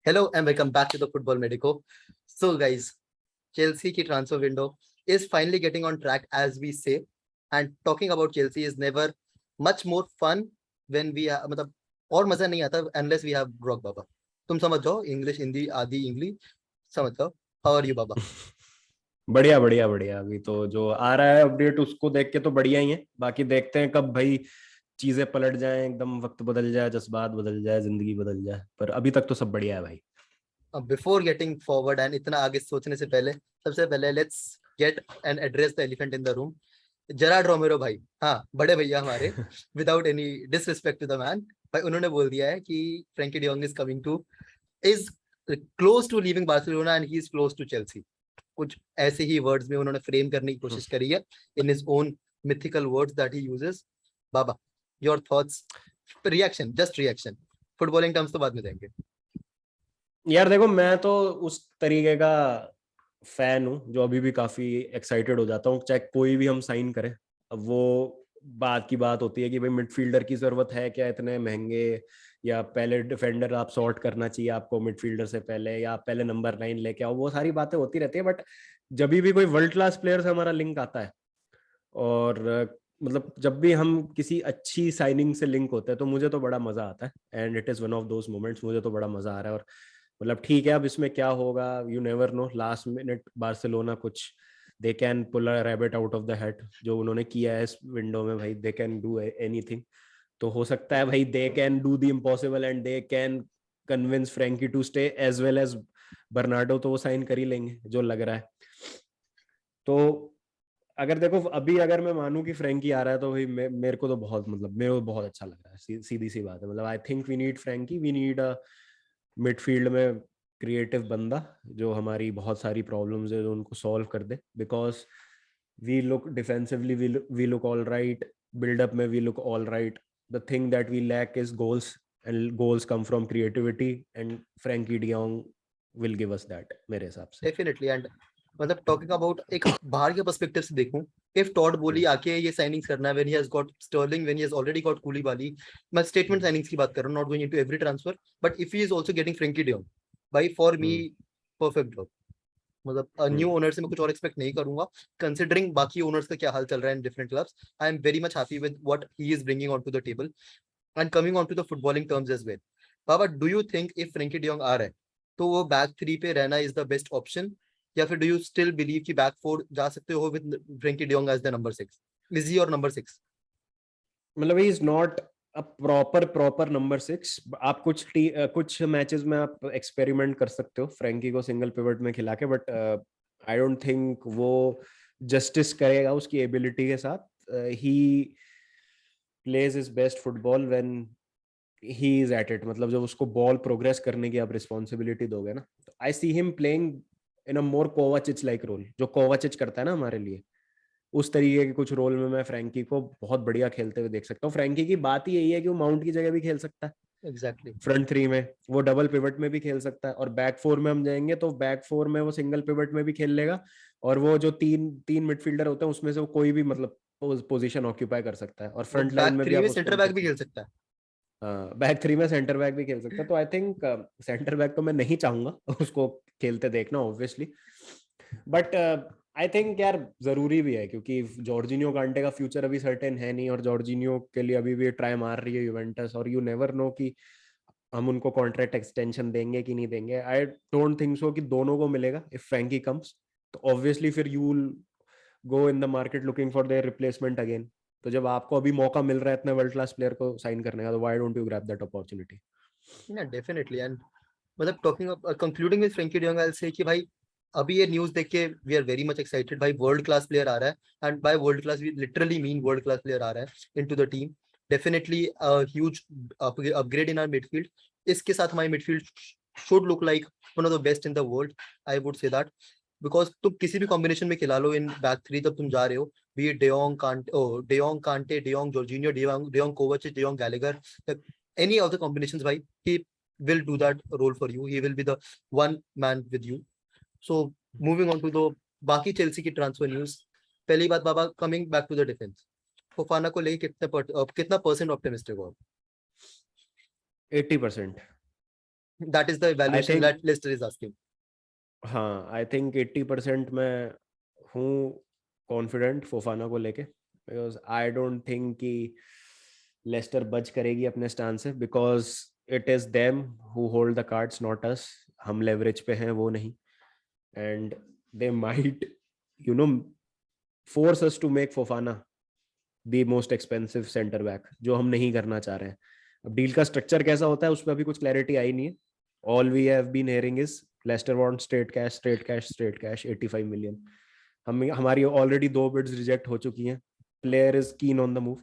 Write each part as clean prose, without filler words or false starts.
Hello and welcome back to the Football Medico. So guys, Chelsea की transfer window is finally getting on track as we say, and talking about Chelsea is never much more fun when we मतलब और मजा नहीं आता unless we have Brock Baba. तुम समझ जाओ English Hindi आदि इंग्लिश समझ जाओ. How are you बाबा? बढ़िया बढ़िया बढ़िया। अभी तो जो आ रहा है अपडेट उसको देख के तो बढ़िया ही है। बाकी देखते हैं कब भाई चीजें पलट जाएं, एकदम वक्त बदल जाए, जज्बात बदल जाए, जिंदगी बदल जाए। पर अभी तक तो सब बढ़िया है भाई। अब बिफोर गेटिंग फॉरवर्ड एंड इतना आगे सोचने से पहले सबसे पहले let's get and address the elephant in the room. Gerard Romero भाई, हाँ बड़े भैया हमारे, without any disrespect to the man, भाई उन्होंने बोल दिया है कि Frenkie de Jong is coming to is close to leaving Barcelona and he is close to Chelsea. कुछ ऐसे ही वर्ड्स में उन्होंने फ्रेम करने की कोशिश करी है in his own mythical words that he uses. Baba, your thoughts, reaction, just reaction. Footballing terms तो बाद में देंगे. यार देखो, मैं तो उस तरीके का फैन हूँ जो अभी भी काफी एक्साइटेड हो जाता हूँ चाहे कोई भी हम साइन करें। अब वो बात की बात होती है कि भाई मिडफील्डर की जरूरत है क्या इतने महंगे, या पहले डिफेंडर आप सॉर्ट करना चाहिए आपको मिडफील्डर से पहले, या आप पहले नंबर 9 लेके आओ। वो सारी बातें होती रहती है, बट जब भी कोई वर्ल्ड क्लास प्लेयर से हमारा लिंक आता है और मतलब जब भी हम किसी अच्छी साइनिंग से लिंक होते हैं तो मुझे तो बड़ा मजा आता है। And it is one of those moments. मुझे तो बड़ा मजा आ रहा है। और मतलब ठीक है, अब इसमें क्या होगा you never know. Last minute Barcelona कुछ they can pull a rabbit out of the hat. जो उन्होंने किया है इस विंडो में भाई, दे कैन डू एनीथिंग। तो हो सकता है भाई they can do the impossible and they can convince Frankie to stay as well as Bernardo. तो वो साइन कर ही लेंगे जो लग रहा है। तो अगर देखो अभी अगर मैं मानूं कि फ्रैंकी आ रहा है तो भाई मेरे को तो बहुत मतलब मेरे को बहुत अच्छा लग रहा है। सीधी सी बात है। मतलब I think we need Frankie, we need a midfield में क्रिएटिव बंदा जो हमारी बहुत सारी प्रॉब्लम्स है जो उनको सॉल्व कर दे। Because we look defensively we look all right, buildup में we look all right. The thing that we lack is goals, and goals come from creativity, and Frenkie de Jong will give us that मेरे हिसाब से। Definitely. And मतलब talking about एक बाहर के perspective से देखूं, इफ टॉड बोली आके ये साइनिंग्स करना है when he has got Sterling, when he has already got Koulibaly, मैं स्टेटमेंट साइनिंग्स की बात कर रहा हूं, not going into every transfer, but if he is also getting Frenkie de Jong, भाई फॉर मी परफेक्ट जॉब. मतलब न्यू ओनर से मैं कुछ और एक्सपेक्ट नहीं करूंगा कंसिडरिंग बाकी ओनर्स का क्या हाल चल रहा है in different clubs. I am very much happy with what he is bringing on to the table and coming on to the footballing terms as well. बाबा, do you think if Frenkie de Jong आ रहा है तो वो back three पे रहना is the best option, या फिर डू यू स्टिल बिलीव कि बैक फोर जा सकते हो with Frankie de Jong as the number 6? Is he our number 6? मतलब he is not a proper number 6। आप कुछ मैचेस में आप एक्सपेरिमेंट कर सकते हो फ्रैंकी को सिंगल पिवट में खिला के, बट आई डोंट थिंक वो जस्टिस करेगा उसकी एबिलिटी के साथ। He plays is best football when he is at it. मतलब जब उसको बॉल प्रोग्रेस करने की आप रिस्पॉन्सिबिलिटी दोगे ना, तो I see him playing in a more Kovacic like role, जो कोवाचिच करता है ना हमारे लिए। उस तरीके के कुछ रोल में मैं फ्रैंकी को बहुत बढ़िया खेलते हुए देख सकता हूँ। फ्रैंकी की बात ही यही है कि वो माउंट की जगह भी खेल सकता है। एग्जैक्टली. फ्रंट थ्री में वो डबल पिवट में भी खेल सकता है, और बैक फोर में हम जाएंगे तो बैक फोर में वो सिंगल पिवट में भी खेल लेगा। और वो जो तीन तीन मिडफील्डर होते हैं उसमें से वो कोई भी मतलब पोजीशन ऑक्यूपाई कर सकता है, और फ्रंट लाइन बैक में भी थ्री आप में उसको सेंटर बैक इंटर भी कर। खेल सकता है. हाँ, बैक थ्री में सेंटर बैक भी खेल सकता है। तो आई थिंक सेंटर बैक तो मैं नहीं चाहूंगा उसको खेलते देखना ऑब्वियसली, बट आई थिंक यार जरूरी भी है क्योंकि जॉर्जिनियो कांटे का फ्यूचर अभी सर्टेन है नहीं, और जॉर्जिनियो के लिए अभी भी ट्राई मार रही है यूवेंटस, और यू नेवर नो कि हम उनको कॉन्ट्रैक्ट एक्सटेंशन देंगे कि नहीं देंगे। आई डोंट थिंक सो कि दोनों को मिलेगा इफ फ्रैंकी कम्स। तो ऑब्वियसली फिर you will go in the market looking for their replacement again. तो जब आपको अभी मौका मिल रहा है इतने वर्ल्ड क्लास प्लेयर को साइन करने का, तो why don't you grab that opportunity. Yeah definitely. And मतलब talking concluding with Frankie de Jong, I will say कि भाई अभी ये न्यूज़ देख के we are very much excited. भाई वर्ल्ड क्लास प्लेयर आ रहा है, and by world class we literally mean world class player आ रहा है into the team. Definitely huge upgrade in our midfield. इसके साथ हमारी midfield should look like one of the best in the world, I would say that. Because तुम किसी भी combination में खिला लो इन बैक थ्री, तब तुम जा रहे हो be de Jong Kante, de Jong Jorginho, de Jong Kovacic, de Jong Gallagher, any of the combinations, भाई he will do that role for you. He will be the one man with you. So moving on to the बाकी Chelsea की transfer news. पहली बात बाबा, coming back to the defence, Fofana को लेके कितना percent optimistic हो? 80%। That is the I evaluation think that Leicester is asking. हाँ, आई थिंक 80% मैं हूँ कॉन्फिडेंट फोफाना को लेके, बिकॉज आई डोंट थिंक कि लेस्टर बच करेगी अपने स्टैंड से, because it is them who hold the cards, not us. हम लेवरेज पे हैं, वो नहीं। And they might you know force us to make Fofana the most expensive centre back, जो हम नहीं करना चाह रहे हैं। अब डील का स्ट्रक्चर कैसा होता है उस पर अभी कुछ क्लैरिटी आई नहीं है। All we have been hearing is Leicester want straight cash, straight cash, straight cash, 85 million. हमारी ऑलरेडी 2 बिड्स रिजेक्ट हो चुकी हैं। Player is keen on the move.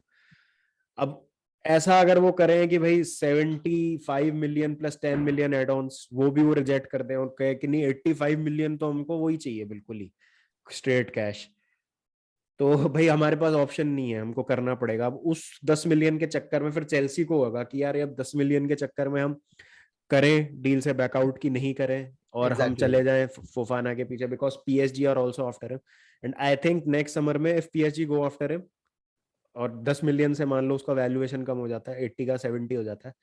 अब ऐसा अगर वो करें कि भाई 75 million plus 10 million add ons, वो भी वो रिजेक्ट कर दें और कहे कि नहीं 85 मिलियन तो हमको वही चाहिए बिल्कुल ही स्ट्रेट कैश, तो भाई हमारे पास ऑप्शन नहीं है, हमको करना पड़ेगा। अब उस 10 मिलियन के चक्कर में फिर चेल्सी को होगा कि यार अब 10 मिलियन के चक्कर में हम करें डील से बैकआउट की नहीं करें, और हम Exactly. चले जाएं फोफाना के पीछे, because PSG are also after him. And I think next summer में if PSG go after him और 10 मिलियन से मान लो उसका वैल्यूएशन कम हो जाता है, 80 का 70 हो जाता है,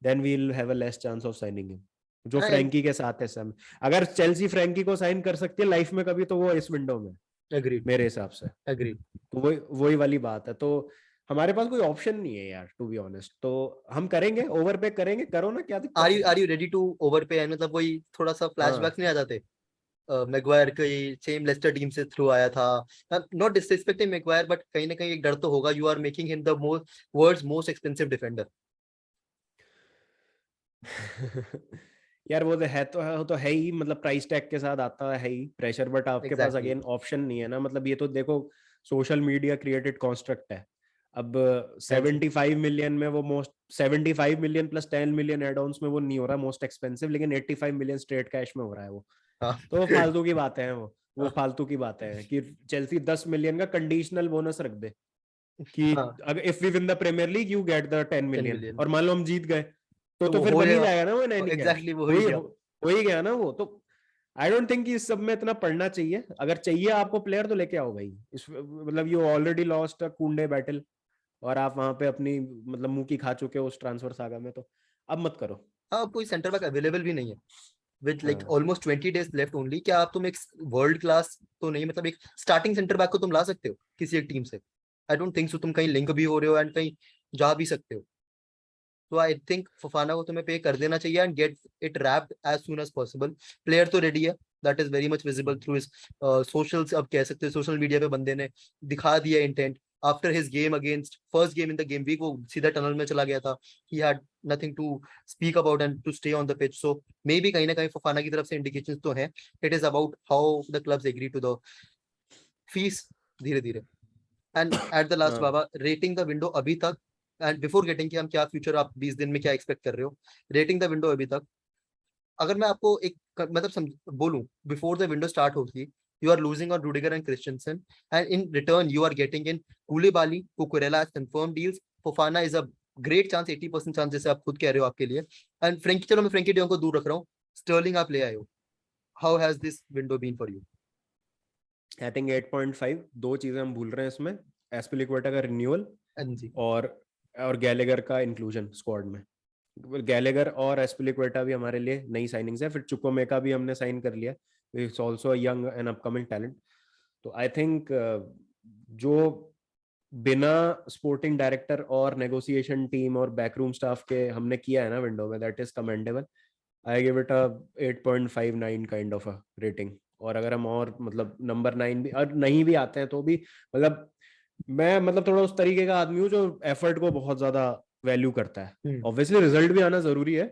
then we will have a less chance of signing him, जो I फ्रैंकी के साथ है सम। अगर चेल्सी फ्रैंकी को साइन कर सकती है लाइफ में कभी, तो वो इस विंडो में, agreed. मेरे हिसाब से। Agreed. तो वही वाली बात है। तो हमारे पास कोई ऑप्शन नहीं है यार, टू बी ऑनेस्ट। तो हम करेंगे, ओवर पे करेंगे, करो ना, क्या दिक्कत है? Are you ready to overpay? And मतलब वही थोड़ा सा फ्लैशबैक्स नहीं आ जाते? मैगवायर के सेम लेस्टर टीम से थ्रू आया था। नॉट डिसरिस्पेक्टिंग मैगवायर, बट कहीं ना कहीं एक डर तो होगा। You are making him the world's most expensive defender. यार वो तो है ही, मतलब प्राइस टैग के साथ आता है ही प्रेशर, बट आपके पास एग्जैक्टली अगेन ऑप्शन नहीं है ना। मतलब ये तो देखो सोशल मीडिया क्रिएटेड कॉन्स्ट्रक्ट है। अब 75 मिलियन में वो most 75 million plus 10 million add ons में वो नहीं हो रहा मोस्ट एक्सपेंसिव, लेकिन 85 मिलियन स्ट्रेट कैश में हो रहा है वो। हाँ। तो फालतू की बातें हैं वो फालतू की बातें हैं कि चेल्सी 10 मिलियन का कंडीशनल बोनस रख दे कि हाँ, अगर if we win the premier league you get the 10 10 million, million और मान लो हम जीत गए तो तो वो फिर हो बन ही जाएगा। जाएगा ना वो इन एनी कैश। एग्जैक्टली वो हो ही ही गया। हो ही गया ना वो। तो आई डोंट थिंक कि इस सब में इतना पढ़ना चाहिए। अगर चाहिए आपको प्लेयर तो लेके आओ भाई। मतलब यू ऑलरेडी लॉस्ट अ कुंडे बैटल, और आप वहां पे अपनी मतलब मुंह की खा चुके हो उस ट्रांसफर सागा में, तो अब मत करो। हाँ, अब कोई सेंटर बैक अवेलेबल भी नहीं है विद लाइक हाँ ऑलमोस्ट 20 डेज लेफ्ट ओनली। क्या आप तुम एक वर्ल्ड क्लास तो नहीं, मतलब एक स्टार्टिंग सेंटर बैक को तुम ला सकते हो किसी एक टीम से? आई डोंट थिंक सो। तुम कहीं लिंक भी हो रहे हो एंड कहीं जा भी सकते हो। तो आई थिंक फफाना को तुम्हें पे कर देना चाहिए and get it wrapped as soon as possible. Player तो रेडी है, that is very much visible through his socials. अब कह सकते हैं सोशल मीडिया पे बंदे ने दिखा दिया intent. After his game against first game in the game week, वो सीधा टनल में चला गया था। He had nothing to speak about and to stay on the pitch. So maybe कहीं ना कहीं फफाना की तरफ से इंडिकेशंस तो है। It is about how the clubs agree to the fees धीरे धीरे। एंड एट द लास्ट हाँ बाबा, रेटिंग द विंडो अभी तक, एंड बिफोर गेटिंग कि हम क्या फ्यूचर आप 20 दिन में क्या एक्सपेक्ट कर रहे हो, रेटिंग द विंडो अभी तक, अगर मैं आपको एक मतलब बोलूं, बिफोर द विंडो स्टार्ट होगी, you are losing on Rudiger and Christensen, and in return you are getting in Koulibaly, Cucurella as confirm deals. Fofana is a great chance, 80% chance जैसे आप खुद कह रहे हो आपके लिए। एंड फ्रेंकी, चलो मैं फ्रेंकी डियोंग को दूर रख रहा हूँ, स्टर्लिंग आप ले आए हो। How has this window been for you? I think 8.5। दो चीजें हम भूल रहे हैं इसमें, एस्पिलिक्वेटा का रिन्यूअल हाँ जी। और गैलेगर का इंक्लूजन स्क्वाड में। गैलेगर और एस्पिलिक्वेटा भी हमारे लिए नई साइनिंग्स है। फिर चुकोमेका भी हमने साइन कर लिया, it's also a young and upcoming talent. तो आई थिंक जो बिना स्पोर्टिंग डायरेक्टर और नेगोशिएशन टीम और बैकरूम स्टाफ के हमने किया है ना विंडो में, that is commendable. I give it a 8.59 kind of a rating. और अगर हम और मतलब नंबर 9 भी और नहीं भी आते हैं तो भी, मतलब मैं मतलब थोड़ा उस तरीके का आदमी हूँ जो एफर्ट को बहुत ज्यादा वैल्यू करता है। ऑब्वियसली रिजल्ट भी आना जरूरी है,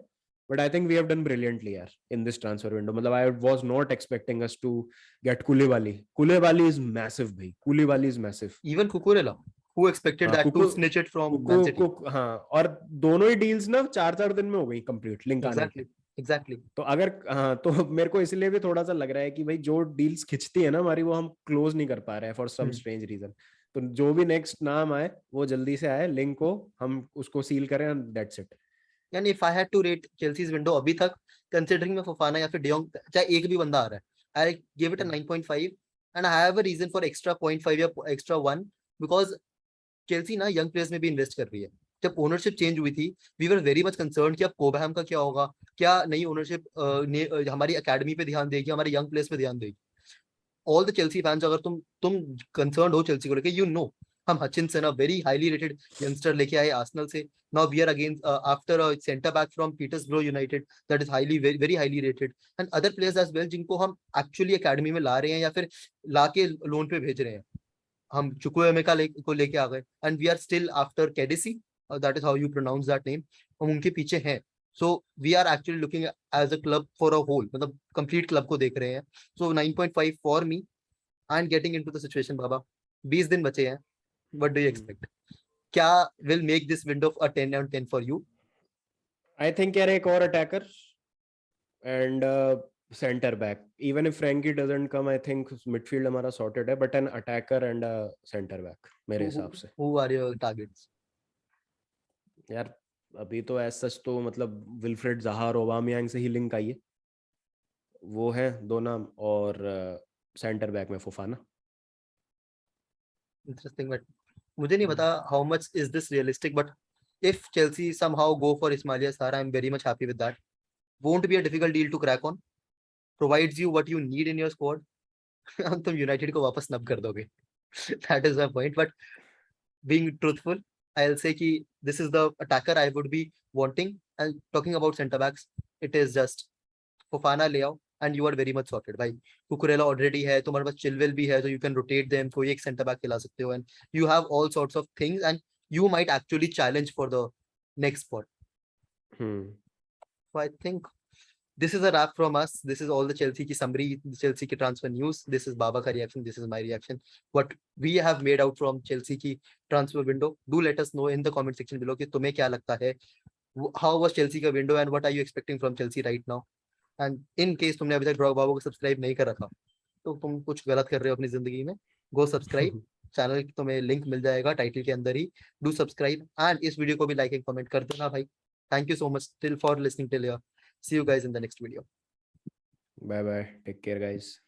but I think we have done brilliantly यार इन दिस ट्रांसफर विंडो। मतलब I was not expecting us to get Koulibaly is massive भाई, Koulibaly is massive. Even Cucurella, who expected हाँ that to Kuku snitch it from Kuku Man City? Cook हाँ, और दोनों he deals ना 4-4 दिन में हो गई कंप्लीट लिंक आने के। Exactly, exactly. तो अगर हाँ, तो मेरे को इसलिए भी थोड़ा सा लग रहा है कि भाई जो डील्स खिंचती है ना हमारी, वो हम क्लोज नहीं कर पा रहे हैं फॉर सम स्ट्रेंज रीजन। तो जो भी नेक्स्ट नाम आए वो जल्दी से आए, लिंक को हम उसको सील करें and that's it. And if I had to rate Chelsea's window अभी तक, considering मैं फफाना या फिर डियोंग, चाहे एक भी बंदा आ रहा है, I give it a 9.5, and I have a reason for extra 0.5 या extra 1, because Chelsea ना young players में भी invest कर रही है। जब ओनरशिप चेंज हुई थी we were very much concern कि अब कोबहम का क्या होगा, क्या नई ओनरशिप हमारी एकेडमी पे ध्यान देगी, हमारे यंग प्लेयर्स पे ध्यान देगी। ऑल द चेल्सी फैंस, अगर तुम कंसर्न हो चेल्सी को लेके, यू नो हम Hutchinson, a very highly rated youngster लेके आए आर्सेनल से। Now we are again after a centre back from Peterborough United that is highly very highly rated, and other players as well जिनको हम actually academy में ला रहे हैं या फिर लाके लोन पे भेज रहे हैं। हम चुकुएमेका को लेके आ गए, and we are still after केडिसी, that is how you pronounce that name, हम उनके पीछे हैं। So we are actually looking as a club for a whole, मतलब कंप्लीट क्लब को देख रहे हैं। So 9.5 for me and getting into the situation बाबा। 20 दिन बचे हैं, व्हाट डू यू एक्सपेक्ट? क्या will make this window a 10 on 10 for you? I think यार एक और attacker and centre back, even if Frankie doesn't come I think midfield हमारा sorted है, but an attacker and centre back मेरे हिसाब से। Who are your targets? यार अभी तो एज सच तो मतलब विल्फ्रेड ज़ाहा और ओबामयांग से ही लिंक आई है, वो है दो नाम, और सेंटर बैक में फोफाना। इंटरेस्टिंग, बट मुझे नहीं पता how much is this realistic, but if Chelsea somehow go for Ismaila Sarr, I'm very much happy with that. Won't be a difficult deal to crack on. Provides you what you need in your squad. तुम United को वापस नब कर दोगे। That is my point. But being truthful, I'll say कि this is the attacker I would be wanting. And talking about centre backs, it is just Fofana ले आओ and you are very much sorted भाई। Cucurella already है, तुम्हारे पास Chilwell भी है, so you can rotate them, कोई एक centre back खिला सकते हो, and you have all sorts of things and you might actually challenge for the next spot. So I think this is a wrap from us. This is all the Chelsea ki summary, Chelsea ki transfer news. This is Baba ka reaction. This is my reaction. What we have made out from Chelsea ki transfer window. Do let us know in the comment section below कि तुम्हें क्या लगता है? How was Chelsea का window and what are you expecting from Chelsea right now? And in case तुमने अभी तक बाबा को सब्सक्राइब नहीं कर रखा तो तुम कुछ गलत कर रहे हो अपनी जिंदगी में। गो सब्सक्राइब, चैनल तुम्हें लिंक मिल जाएगा टाइटल के अंदर ही। डू सब्सक्राइब एंड इस वीडियो को भी लाइक एंड कमेंट कर देना भाई। Thank you so much still for listening till here. See you guys in the next video. Bye bye, take care guys.